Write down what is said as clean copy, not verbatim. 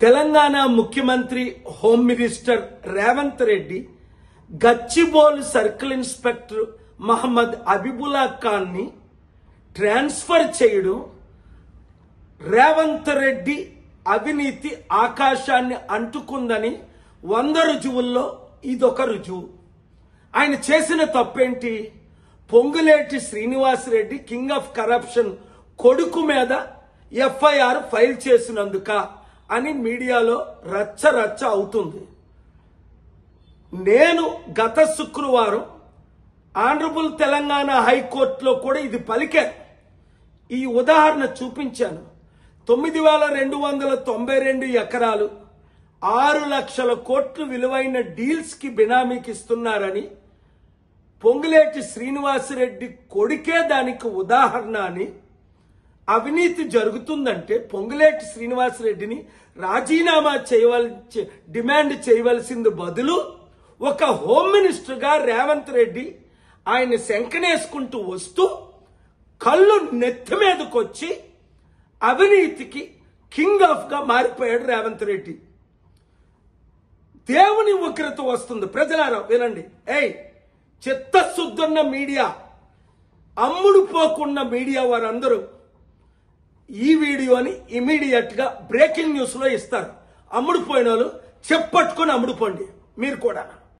తెలంగాణ ముఖ్యమంత్రి home minister Revanth Reddy Gachibowli circle inspector Mohammed Habibullah Khan ని transfer చేయడం రేవంత్ రెడ్డి అవినీతి ఆకాశాన్ని అంటుకుందని 100 రుజువుల్లో ఇదొక రుజువు. ఆయన చేసిన తప్పేంటి? Ponguleti Srinivasa Reddy king of corruption కొడుకు మీద ఎఫ్ఐఆర్ ఫైల్ చేసినందుక అని మీడియాలో రచ్చ రచ్చ అవుతుంది. నేను గత శుక్రవారం ఆనరబుల్ తెలంగాణ హైకోర్టులో కూడా ఇది పలికాను. ఈ ఉదాహరణ చూపించాను. 9,292 ఎకరాలు 6 లక్షల కోట్లు విలువైన డీల్స్ కి బినామీకి ఇస్తున్నారని పొంగులేటి శ్రీనివాసరెడ్డి కొడుకే దానికి ఉదాహరణ అని, అవినీతి జరుగుతుందంటే పొంగులేటి శ్రీనివాసరెడ్డిని రాజీనామా డిమాండ్ చేయవలసింది బదులు ఒక హోమ్ మినిస్టర్ గా రేవంత్ రెడ్డి ఆయన శంకనేసుకుంటూ వస్తూ కళ్ళు నెత్తి మీదకొచ్చి అవినీతికి కింగ్ ఆఫ్ గా మారిపోయాడు రేవంత్ రెడ్డి. దేవుని ఉగ్రత వస్తుంది. ప్రజలారా వినండి. చిత్తశుద్ధున్న మీడియా, అమ్ముడు పోకున్న మీడియా వారందరూ ఈ వీడియోని ఇమీడియట్ గా బ్రేకింగ్ న్యూస్ లో ఇస్తారు. అమ్ముడుపోయిన వాళ్ళు చెప్పట్టుకొని అమ్ముడుపోండి మీరు కూడా.